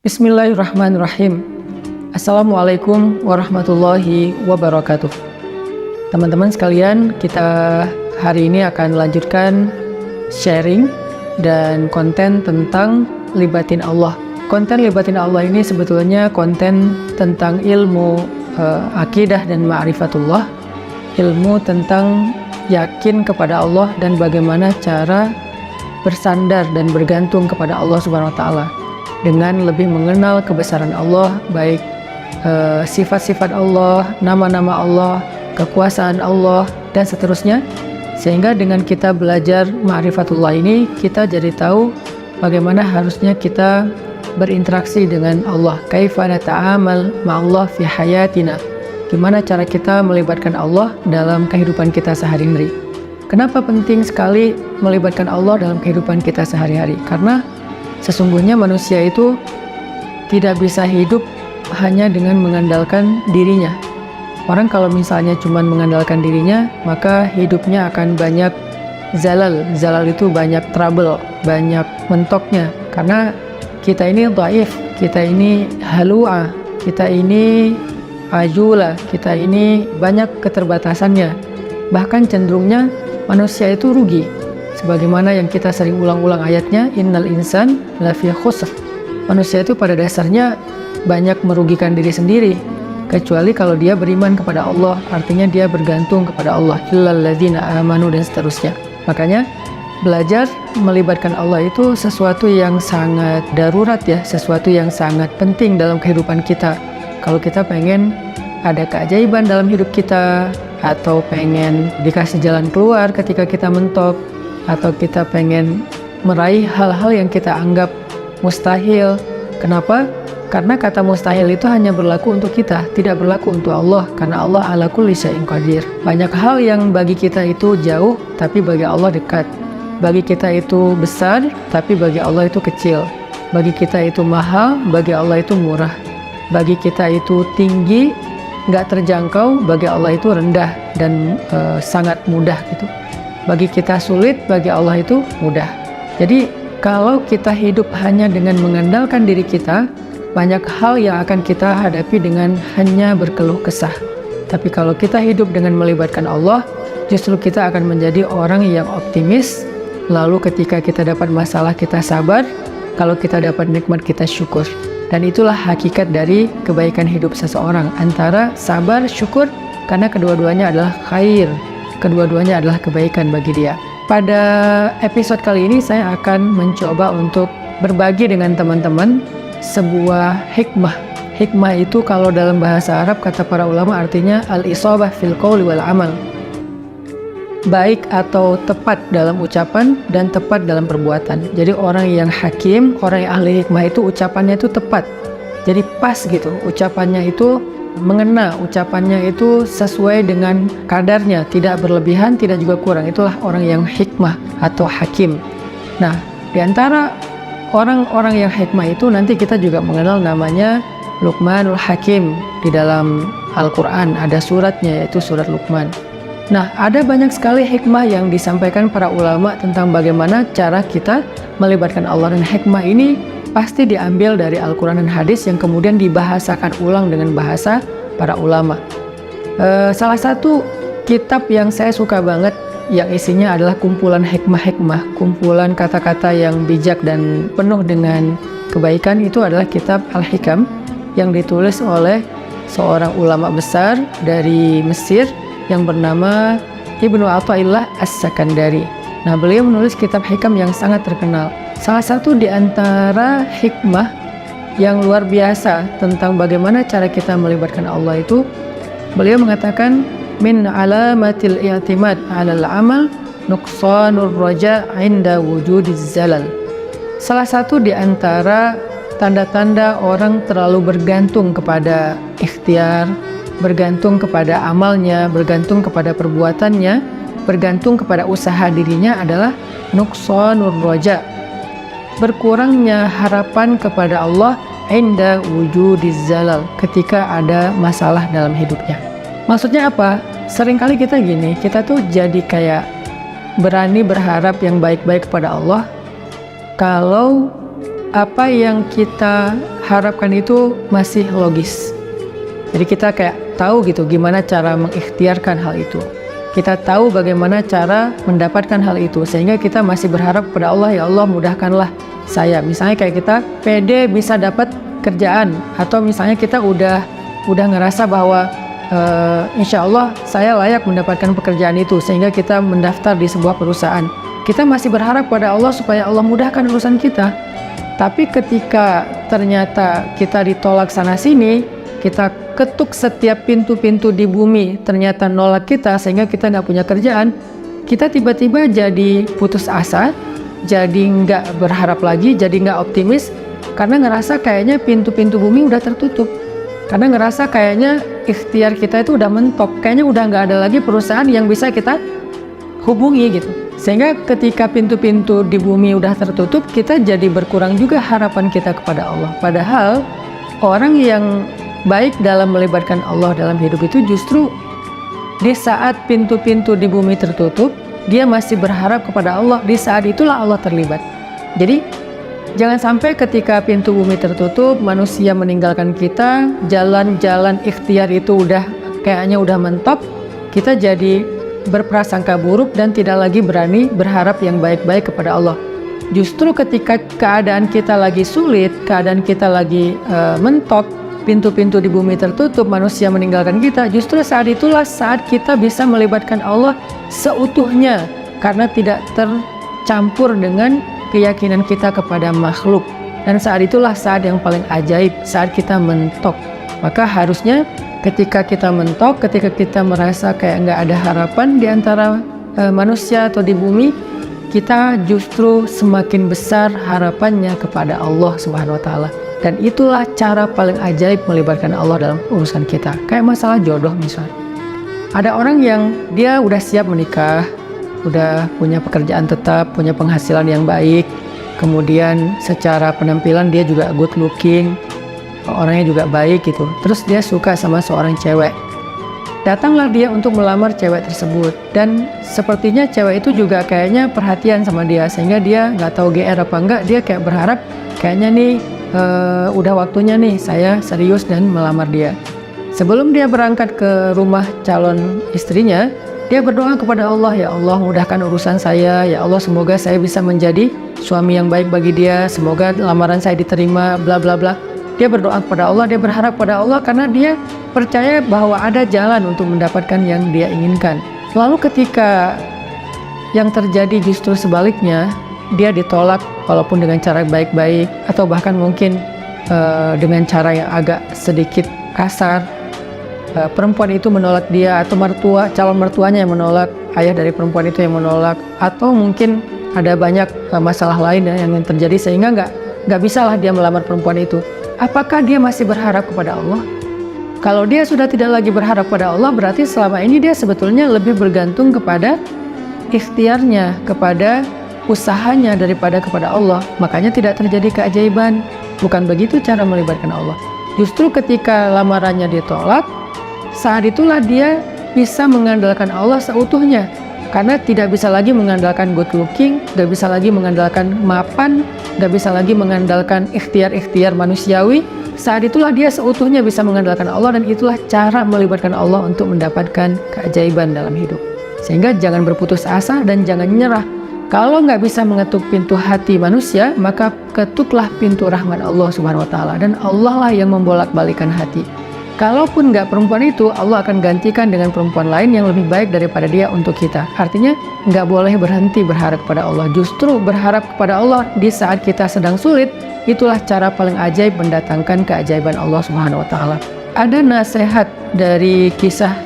Bismillahirrahmanirrahim. Assalamualaikum warahmatullahi wabarakatuh. Teman-teman sekalian, kita hari ini akan melanjutkan sharing dan konten tentang libatin Allah. Konten libatin Allah ini sebetulnya konten tentang ilmu akidah dan ma'rifatullah, ilmu tentang yakin kepada Allah dan bagaimana cara bersandar dan bergantung kepada Allah Subhanahu wa taala dengan lebih mengenal kebesaran Allah, baik sifat-sifat Allah, nama-nama Allah, kekuasaan Allah, dan seterusnya. Sehingga dengan kita belajar ma'rifatullah ini, kita jadi tahu bagaimana harusnya kita berinteraksi dengan Allah. Kaifa nata'amal ma'allah fi hayatina. Gimana cara kita melibatkan Allah dalam kehidupan kita sehari-hari. Kenapa penting sekali melibatkan Allah dalam kehidupan kita sehari-hari? Karena sesungguhnya manusia itu tidak bisa hidup hanya dengan mengandalkan dirinya. Orang kalau misalnya cuma mengandalkan dirinya, maka hidupnya akan banyak zalal. Zalal itu banyak trouble, banyak mentoknya. Karena kita ini dhaif, kita ini halu'ah, kita ini ajula, kita ini banyak keterbatasannya. Bahkan cenderungnya manusia itu rugi. Sebagaimana yang kita sering ulang-ulang ayatnya, innal insan lafi khusr. Manusia itu pada dasarnya banyak merugikan diri sendiri, kecuali kalau dia beriman kepada Allah, artinya dia bergantung kepada Allah, illal ladzina amanu, dan seterusnya. Makanya belajar melibatkan Allah itu sesuatu yang sangat darurat ya, sesuatu yang sangat penting dalam kehidupan kita. Kalau kita pengen ada keajaiban dalam hidup kita, atau pengen dikasih jalan keluar ketika kita mentok, atau kita pengen meraih hal-hal yang kita anggap mustahil. Kenapa? Karena kata mustahil itu hanya berlaku untuk kita, tidak berlaku untuk Allah, karena Allah ala kulli syai'in qadir. Banyak hal yang bagi kita itu jauh, tapi bagi Allah dekat. Bagi kita itu besar, tapi bagi Allah itu kecil. Bagi kita itu mahal, bagi Allah itu murah. Bagi kita itu tinggi, nggak terjangkau, bagi Allah itu rendah dan sangat mudah gitu. Bagi kita sulit, bagi Allah itu mudah. Jadi kalau kita hidup hanya dengan mengandalkan diri kita, banyak hal yang akan kita hadapi dengan hanya berkeluh kesah. Tapi kalau kita hidup dengan melibatkan Allah, justru kita akan menjadi orang yang optimis. Lalu ketika kita dapat masalah, kita sabar. Kalau kita dapat nikmat, kita syukur. Dan itulah hakikat dari kebaikan hidup seseorang, antara sabar, syukur, karena kedua-duanya adalah khair, kedua-duanya adalah kebaikan bagi dia. Pada episode kali ini saya akan mencoba untuk berbagi dengan teman-teman sebuah hikmah. Hikmah itu kalau dalam bahasa Arab kata para ulama artinya al-isabah fil qawli wal amal. Baik atau tepat dalam ucapan dan tepat dalam perbuatan. Jadi orang yang hakim, orang yang ahli hikmah itu ucapannya itu tepat. Jadi pas gitu, ucapannya itu mengena, ucapannya itu sesuai dengan kadarnya, tidak berlebihan, tidak juga kurang. Itulah orang yang hikmah atau hakim. Nah, di antara orang-orang yang hikmah itu nanti kita juga mengenal namanya Luqmanul Hakim. Di dalam Al-Quran ada suratnya, yaitu surat Luqman. Nah, ada banyak sekali hikmah yang disampaikan para ulama tentang bagaimana cara kita melibatkan Allah, dan hikmah ini pasti diambil dari Al-Quran dan hadis yang kemudian dibahasakan ulang dengan bahasa para ulama. Salah satu kitab yang saya suka banget, yang isinya adalah kumpulan hikmah-hikmah, kumpulan kata-kata yang bijak dan penuh dengan kebaikan, itu adalah kitab Al-Hikam yang ditulis oleh seorang ulama besar dari Mesir yang bernama Ibnu Athaillah As-Sakandari. Nah, beliau menulis kitab hikam yang sangat terkenal. Salah satu di antara hikmah yang luar biasa tentang bagaimana cara kita melibatkan Allah itu, beliau mengatakan min alamatil i'timad 'alal amal nuqsanur raja' 'inda wujudiz zalal. Salah satu di antara tanda-tanda orang terlalu bergantung kepada ikhtiar, bergantung kepada amalnya, bergantung kepada perbuatannya, bergantung kepada usaha dirinya adalah nuqsanur raja', berkurangnya harapan kepada Allah inda wujudiz zalal, ketika ada masalah dalam hidupnya. Maksudnya apa? Seringkali kita gini, kita tuh jadi kayak berani berharap yang baik-baik kepada Allah kalau apa yang kita harapkan itu masih logis. Jadi kita kayak tahu gitu gimana cara mengikhtiarkan hal itu. Kita tahu bagaimana cara mendapatkan hal itu, sehingga kita masih berharap kepada Allah, ya Allah mudahkanlah saya. Misalnya kayak kita pede bisa dapat kerjaan, atau misalnya kita udah ngerasa bahwa insya Allah saya layak mendapatkan pekerjaan itu, sehingga kita mendaftar di sebuah perusahaan. Kita masih berharap pada Allah supaya Allah mudahkan urusan kita. Tapi ketika ternyata kita ditolak sana sini, kita ketuk setiap pintu-pintu di bumi, ternyata nolak kita sehingga kita nggak punya kerjaan, kita tiba-tiba jadi putus asa, jadi nggak berharap lagi, jadi nggak optimis, karena ngerasa kayaknya pintu-pintu bumi udah tertutup. Karena ngerasa kayaknya ikhtiar kita itu udah mentok, kayaknya udah nggak ada lagi perusahaan yang bisa kita hubungi gitu. Sehingga ketika pintu-pintu di bumi udah tertutup, kita jadi berkurang juga harapan kita kepada Allah. Padahal orang yang baik dalam melibatkan Allah dalam hidup itu justru di saat pintu-pintu di bumi tertutup, dia masih berharap kepada Allah. Di saat itulah Allah terlibat. Jadi jangan sampai ketika pintu bumi tertutup, manusia meninggalkan kita, jalan-jalan ikhtiar itu kayaknya udah mentok, kita jadi berprasangka buruk dan tidak lagi berani berharap yang baik-baik kepada Allah. Justru ketika keadaan kita lagi sulit, keadaan kita lagi mentok, pintu-pintu di bumi tertutup, manusia meninggalkan kita, justru saat itulah saat kita bisa melibatkan Allah seutuhnya, karena tidak tercampur dengan keyakinan kita kepada makhluk. Dan saat itulah saat yang paling ajaib, saat kita mentok. Maka harusnya ketika kita mentok, ketika kita merasa kayak nggak ada harapan di antara manusia atau di bumi, kita justru semakin besar harapannya kepada Allah Subhanahu wa Ta'ala. Dan itulah cara paling ajaib melibatkan Allah dalam urusan kita. Kayak masalah jodoh misalnya. Ada orang yang dia udah siap menikah, udah punya pekerjaan tetap, punya penghasilan yang baik, kemudian secara penampilan dia juga good looking, orangnya juga baik gitu. Terus dia suka sama seorang cewek. Datanglah dia untuk melamar cewek tersebut, dan sepertinya cewek itu juga kayaknya perhatian sama dia, sehingga dia nggak tahu GR apa enggak, dia kayak berharap kayaknya nih udah waktunya nih saya serius dan melamar dia. Sebelum dia berangkat ke rumah calon istrinya, dia berdoa kepada Allah, ya Allah mudahkan urusan saya, ya Allah semoga saya bisa menjadi suami yang baik bagi dia, semoga lamaran saya diterima, bla bla bla. Dia berdoa kepada Allah, dia berharap pada Allah karena dia percaya bahwa ada jalan untuk mendapatkan yang dia inginkan. Lalu ketika yang terjadi justru sebaliknya, dia ditolak walaupun dengan cara baik-baik, atau bahkan mungkin dengan cara yang agak sedikit kasar. Perempuan itu menolak dia, atau calon mertuanya yang menolak, ayah dari perempuan itu yang menolak, atau mungkin ada banyak masalah lain yang terjadi sehingga nggak bisalah dia melamar perempuan itu. Apakah dia masih berharap kepada Allah? Kalau dia sudah tidak lagi berharap pada Allah, berarti selama ini dia sebetulnya lebih bergantung kepada ikhtiarnya, kepada usahanya daripada kepada Allah. Makanya tidak terjadi keajaiban. Bukan begitu cara melibatkan Allah. Justru ketika lamarannya ditolak, saat itulah dia bisa mengandalkan Allah seutuhnya. Karena tidak bisa lagi mengandalkan good looking, gak bisa lagi mengandalkan mapan, gak bisa lagi mengandalkan ikhtiar-ikhtiar manusiawi. Saat itulah dia seutuhnya bisa mengandalkan Allah, dan itulah cara melibatkan Allah untuk mendapatkan keajaiban dalam hidup. Sehingga jangan berputus asa dan jangan nyerah. Kalau nggak bisa mengetuk pintu hati manusia, maka ketuklah pintu rahmat Allah Subhanahu wa Ta'ala, dan Allah lah yang membolak-balikan hati. Kalaupun nggak perempuan itu, Allah akan gantikan dengan perempuan lain yang lebih baik daripada dia untuk kita. Artinya nggak boleh berhenti berharap kepada Allah. Justru berharap kepada Allah di saat kita sedang sulit, itulah cara paling ajaib mendatangkan keajaiban Allah Subhanahu wa Ta'ala. Ada nasihat dari kisah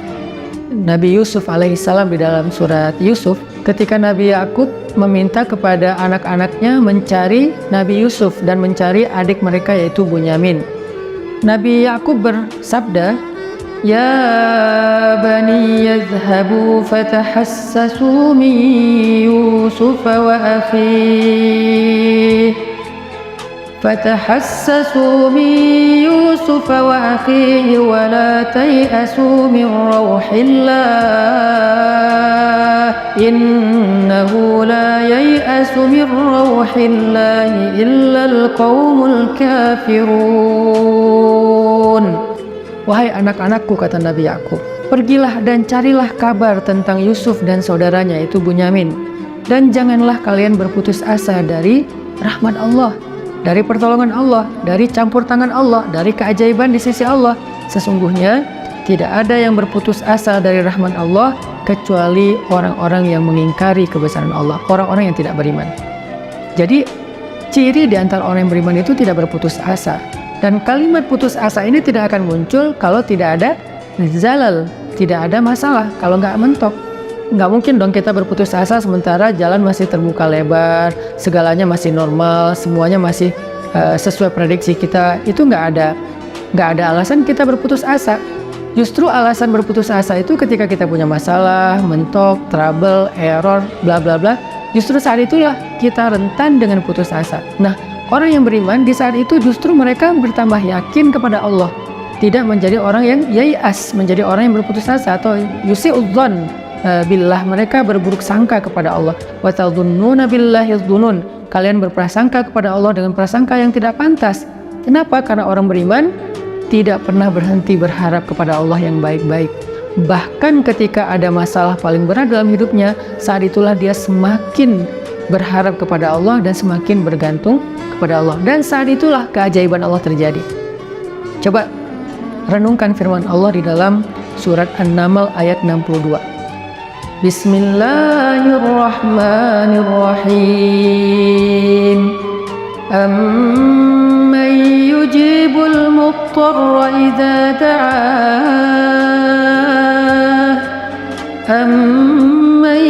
Nabi Yusuf alaihissalam di dalam surat Yusuf, ketika Nabi Yakub meminta kepada anak-anaknya mencari Nabi Yusuf dan mencari adik mereka yaitu Bunyamin. Nabi Yakub bersabda, "Ya bani yadhhabu fatahassasu min Yusuf wa akhihi fatahassasu min Yusuf يوسف وأخيه ولا تيأسوا من روح الله إنه لا ييأس من روح الله إلا القوم الكافرون. Wahai anak-anakku, kata Nabi Yakub, pergilah dan carilah kabar tentang Yusuf dan saudaranya itu Bunyamin, dan janganlah kalian berputus asa dari rahmat Allah, dari pertolongan Allah, dari campur tangan Allah, dari keajaiban di sisi Allah. Sesungguhnya tidak ada yang berputus asa dari rahmat Allah kecuali orang-orang yang mengingkari kebesaran Allah, orang-orang yang tidak beriman. Jadi ciri di antara orang yang beriman itu tidak berputus asa. Dan kalimat putus asa ini tidak akan muncul kalau tidak ada zalal, tidak ada masalah, kalau nggak mentok. Nggak mungkin dong kita berputus asa sementara jalan masih terbuka lebar, segalanya masih normal, semuanya masih sesuai prediksi kita. Itu nggak ada alasan kita berputus asa. Justru alasan berputus asa itu ketika kita punya masalah, mentok, trouble, error, bla bla bla. Justru saat itulah kita rentan dengan putus asa. Nah, orang yang beriman di saat itu justru mereka bertambah yakin kepada Allah, tidak menjadi orang yang yai'as, menjadi orang yang berputus asa atau yusi'udzon billah, mereka berburuk sangka kepada Allah. Wa tadhunnuna billahi dzunun, kalian berprasangka kepada Allah dengan prasangka yang tidak pantas. Kenapa? Karena orang beriman tidak pernah berhenti berharap kepada Allah yang baik-baik. Bahkan ketika ada masalah paling berat dalam hidupnya, saat itulah dia semakin berharap kepada Allah dan semakin bergantung kepada Allah. Dan saat itulah keajaiban Allah terjadi. Coba renungkan firman Allah di dalam surat An-Naml ayat 62. Bismillahirrahmanirrahim. Amman yujibul muttarra idza da'ah, amman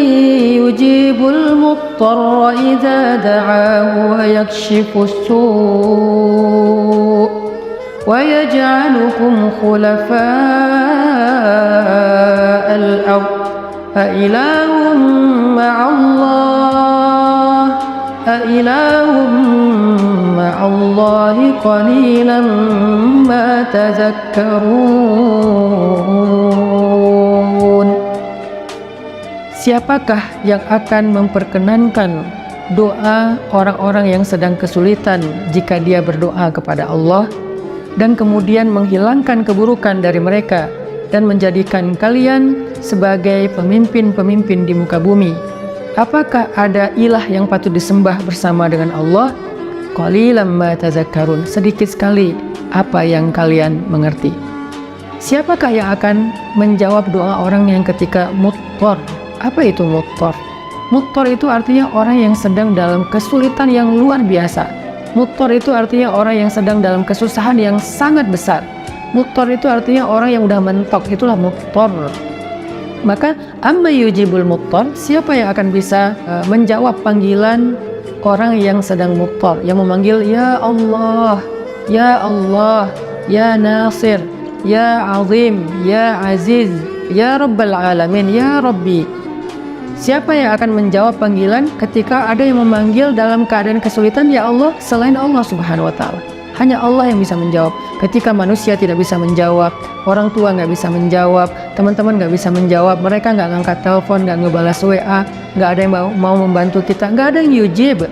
yujibul muttarra idza da'ahu wa yakshifus su' wa yaj'alukum khulafa'al ardh أإله مع الله أإله مع الله قليلا ما تذكرون. Siapakah yang akan memperkenankan doa orang-orang yang sedang kesulitan jika dia berdoa kepada Allah dan kemudian menghilangkan keburukan dari mereka dan menjadikan kalian sebagai pemimpin-pemimpin di muka bumi? Apakah ada ilah yang patut disembah bersama dengan Allah? Qalilan ma tazakkarun, sedikit sekali apa yang kalian mengerti. Siapakah yang akan menjawab doa orang yang ketika muttar? Apa itu muttar? Muttar itu artinya orang yang sedang dalam kesulitan yang luar biasa. Muttar itu artinya orang yang sedang dalam kesusahan yang sangat besar. Muttar itu artinya orang yang udah mentok, itulah muttar. Maka amma yujibul muttar, siapa yang akan bisa menjawab panggilan orang yang sedang muttar, yang memanggil ya Allah, ya Allah, ya Nasir, ya Azim, ya Aziz, ya Rabbal Alamin, ya Rabbi. Siapa yang akan menjawab panggilan ketika ada yang memanggil dalam keadaan kesulitan ya Allah selain Allah Subhanahu wa Ta'ala? Hanya Allah yang bisa menjawab. Ketika manusia tidak bisa menjawab, orang tua nggak bisa menjawab, teman-teman nggak bisa menjawab, mereka nggak ngangkat telepon, nggak ngebalas WA, nggak ada yang mau membantu kita, nggak ada yang yujib.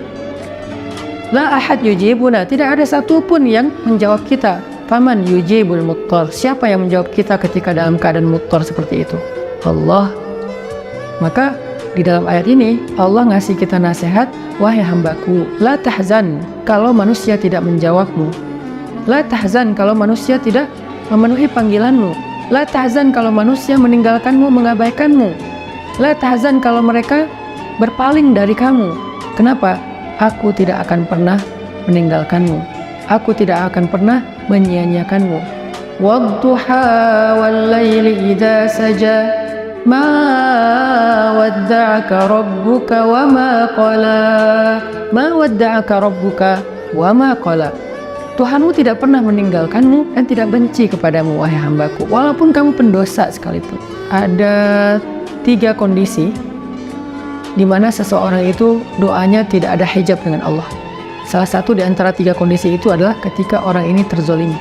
La ahad yujibuna, tidak ada satupun yang menjawab kita. Faman yujibul muttar, siapa yang menjawab kita ketika dalam keadaan muttar seperti itu? Allah. Maka di dalam ayat ini Allah ngasih kita nasihat, wahai hambaku, la tahzan kalau manusia tidak menjawabmu, la tahzan kalau manusia tidak memenuhi panggilanmu, la tahzan kalau manusia meninggalkanmu, mengabaikanmu, la tahzan kalau mereka berpaling dari kamu. Kenapa? Aku tidak akan pernah meninggalkanmu, aku tidak akan pernah menyia-nyiakanmu. Wadduha wal laili idza saja ma wadda'aka rabbuka wa ma qala, ma wadda'aka rabbuka wa ma qala. Tuhanmu tidak pernah meninggalkanmu dan tidak benci kepadamu, wahai hambaku, walaupun kamu pendosa sekalipun. Ada 3 kondisi di mana seseorang itu doanya tidak ada hijab dengan Allah. Salah satu di antara 3 kondisi itu adalah ketika orang ini terzolimi.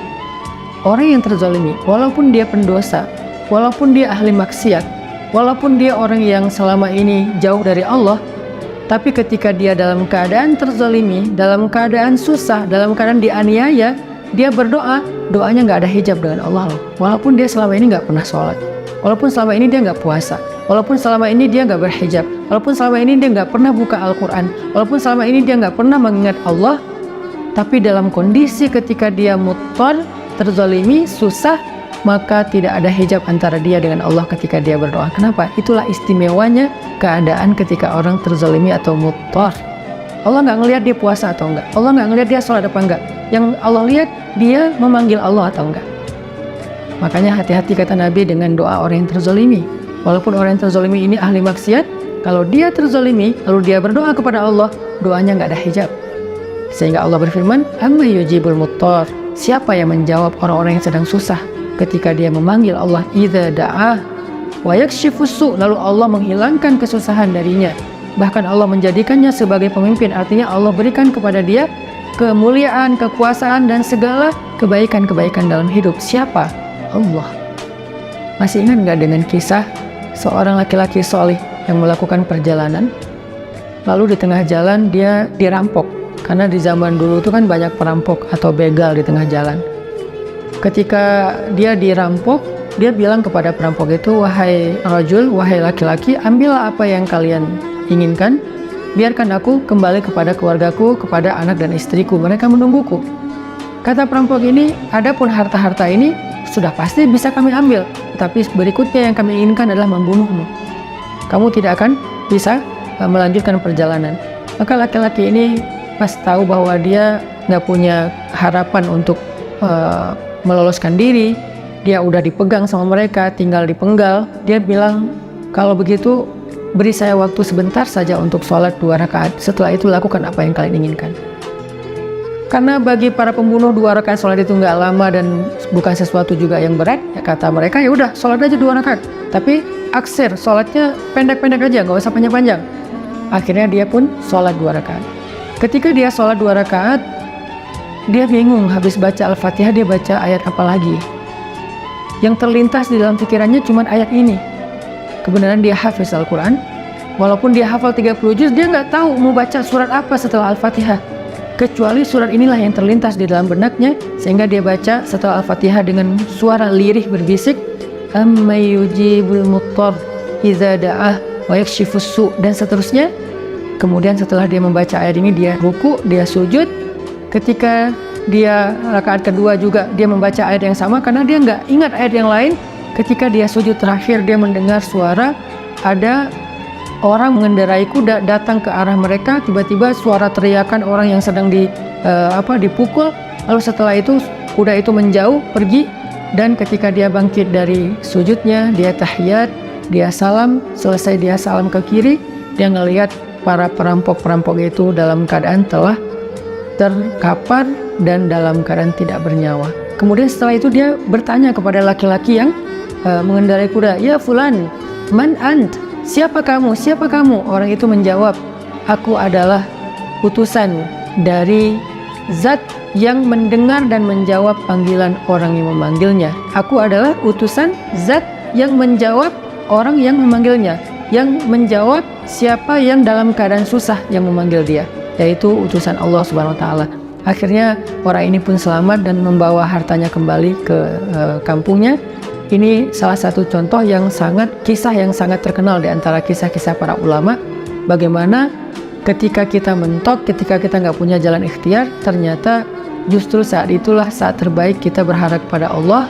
orang yang terzalimi, walaupun dia pendosa, walaupun dia ahli maksiat, walaupun dia orang yang selama ini jauh dari Allah, tapi ketika dia dalam keadaan terzalimi, dalam keadaan susah, dalam keadaan dianiaya, dia berdoa, doanya nggak ada hijab dengan Allah loh. Walaupun dia selama ini nggak pernah sholat, walaupun selama ini dia nggak puasa, walaupun selama ini dia nggak berhijab, walaupun selama ini dia nggak pernah buka Al-Quran, walaupun selama ini dia nggak pernah mengingat Allah, tapi dalam kondisi ketika dia muttar, terzalimi, susah, maka tidak ada hijab antara dia dengan Allah ketika dia berdoa. Kenapa? Itulah istimewanya keadaan ketika orang terzalimi atau muttar. Allah nggak ngelihat dia puasa atau enggak, Allah nggak ngelihat dia sholat apa enggak. Yang Allah lihat dia memanggil Allah atau enggak. Makanya hati-hati kata Nabi dengan doa orang yang terzalimi. Walaupun orang yang terzalimi ini ahli maksiat, kalau dia terzalimi lalu dia berdoa kepada Allah, doanya nggak ada hijab. Sehingga Allah berfirman, amma yujibul muttar, siapa yang menjawab orang-orang yang sedang susah ketika dia memanggil Allah, idza da'ah wa yakshifus su', lalu Allah menghilangkan kesusahan darinya, bahkan Allah menjadikannya sebagai pemimpin. Artinya Allah berikan kepada dia kemuliaan, kekuasaan, dan segala kebaikan-kebaikan dalam hidup. Siapa? Allah. Masih ingat nggak dengan kisah seorang laki-laki solih yang melakukan perjalanan, lalu di tengah jalan dia dirampok? Karena di zaman dulu itu kan banyak perampok atau begal di tengah jalan. Ketika dia dirampok, dia bilang kepada perampok itu, wahai rajul, wahai laki-laki, ambillah apa yang kalian inginkan, biarkan aku kembali kepada keluargaku, kepada anak dan istriku, mereka menungguku. Kata perampok ini, adapun harta-harta ini sudah pasti bisa kami ambil, tapi berikutnya yang kami inginkan adalah membunuhmu. Kamu tidak akan bisa melanjutkan perjalanan. Maka laki-laki ini pas tahu bahwa dia nggak punya harapan untuk meloloskan diri, dia udah dipegang sama mereka, tinggal dipenggal, dia bilang, kalau begitu beri saya waktu sebentar saja untuk sholat 2 rakaat, setelah itu lakukan apa yang kalian inginkan. Karena bagi para pembunuh 2 rakaat sholat itu nggak lama dan bukan sesuatu juga yang berat, ya kata mereka, ya udah sholat aja 2 rakaat, tapi aksir, sholatnya pendek-pendek aja, nggak usah panjang-panjang. Akhirnya dia pun sholat 2 rakaat. Ketika dia sholat 2 rakaat, dia bingung, habis baca Al-Fatihah dia baca ayat apa lagi. Yang terlintas di dalam pikirannya cuma ayat ini. Kebenaran dia hafiz Al-Quran, walaupun dia hafal 30 juz, dia nggak tahu mau baca surat apa setelah Al-Fatihah, kecuali surat inilah yang terlintas di dalam benaknya, sehingga dia baca setelah Al-Fatihah dengan suara lirih berbisik, amma yujibul muttar idza da'ah wa yakshifus su', dan seterusnya. Kemudian setelah dia membaca ayat ini, dia ruku, dia sujud. Ketika dia rakaat kedua juga dia membaca ayat yang sama, karena dia nggak ingat ayat yang lain. Ketika dia sujud terakhir, dia mendengar suara ada orang mengendarai kuda datang ke arah mereka. Tiba-tiba suara teriakan orang yang sedang dipukul. Lalu setelah itu kuda itu menjauh pergi, dan ketika dia bangkit dari sujudnya, dia tahiyat, dia salam. Selesai dia salam ke kiri, dia ngelihat para perampok-perampok itu dalam keadaan telah terkapar dan dalam keadaan tidak bernyawa. Kemudian setelah itu dia bertanya kepada laki-laki yang mengendarai kuda, ya fulan, man ant, siapa kamu, siapa kamu? Orang itu menjawab, aku adalah utusan dari zat yang mendengar dan menjawab panggilan orang yang memanggilnya. Aku adalah utusan zat yang menjawab orang yang memanggilnya, yang menjawab siapa yang dalam keadaan susah yang memanggil dia, yaitu utusan Allah Subhanahu wa Ta'ala. Akhirnya orang ini pun selamat dan membawa hartanya kembali ke kampungnya. Ini salah satu contoh kisah yang sangat terkenal di antara kisah-kisah para ulama, bagaimana ketika kita mentok, ketika kita nggak punya jalan ikhtiar, ternyata justru saat itulah saat terbaik kita berharap kepada Allah,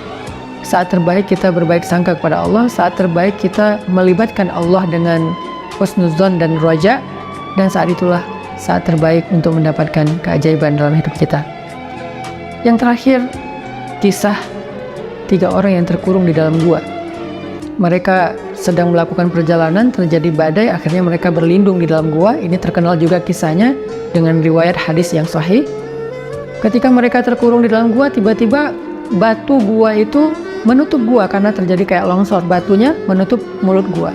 saat terbaik kita berbaik sangka kepada Allah, saat terbaik kita melibatkan Allah dengan husnuzon dan roja, dan saat itulah saat terbaik untuk mendapatkan keajaiban dalam hidup kita. Yang terakhir, kisah 3 orang yang terkurung di dalam gua. Mereka sedang melakukan perjalanan, terjadi badai, akhirnya mereka berlindung di dalam gua. Ini terkenal juga kisahnya dengan riwayat hadis yang sahih. Ketika mereka terkurung di dalam gua, tiba-tiba batu gua itu menutup gua karena terjadi kayak longsor, batunya menutup mulut gua.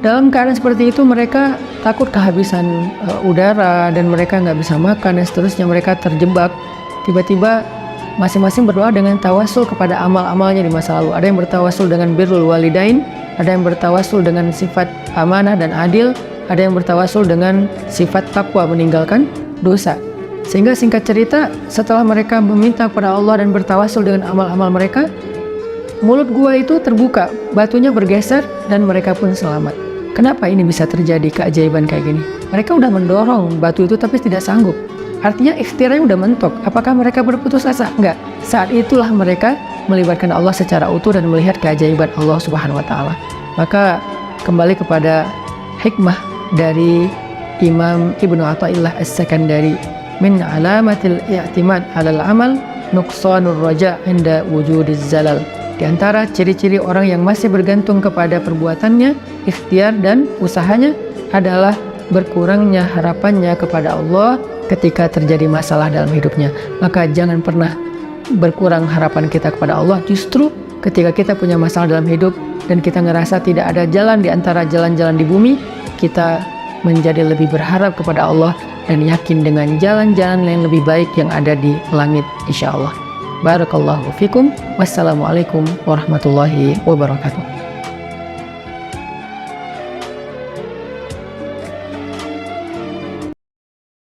Dalam keadaan seperti itu mereka takut kehabisan udara dan mereka nggak bisa makan dan seterusnya, mereka terjebak. Tiba-tiba masing-masing berdoa dengan tawasul kepada amal-amalnya di masa lalu. Ada yang bertawasul dengan birrul walidain, ada yang bertawasul dengan sifat amanah dan adil, ada yang bertawasul dengan sifat takwa meninggalkan dosa. Sehingga singkat cerita, setelah mereka meminta kepada Allah dan bertawasul dengan amal-amal mereka, mulut gua itu terbuka, batunya bergeser dan mereka pun selamat. Kenapa ini bisa terjadi keajaiban kayak gini? Mereka udah mendorong batu itu tapi tidak sanggup. Artinya ikhtiarnya udah mentok. Apakah mereka berputus asa? Enggak. Saat itulah mereka melibatkan Allah secara utuh dan melihat keajaiban Allah Subhanahu wa taala. Maka kembali kepada hikmah dari Imam Ibnu Athaillah As-Sakandari, min alamatil i'timad 'alal amal nuqsanur raja' inda wujudiz zalal. Di antara ciri-ciri orang yang masih bergantung kepada perbuatannya, ikhtiar dan usahanya adalah berkurangnya harapannya kepada Allah ketika terjadi masalah dalam hidupnya. Maka jangan pernah berkurang harapan kita kepada Allah. Justru ketika kita punya masalah dalam hidup dan kita ngerasa tidak ada jalan di antara jalan-jalan di bumi, kita menjadi lebih berharap kepada Allah dan yakin dengan jalan-jalan yang lebih baik yang ada di langit, insya Allah. Barakallahu fikum. Wassalamualaikum warahmatullahi wabarakatuh.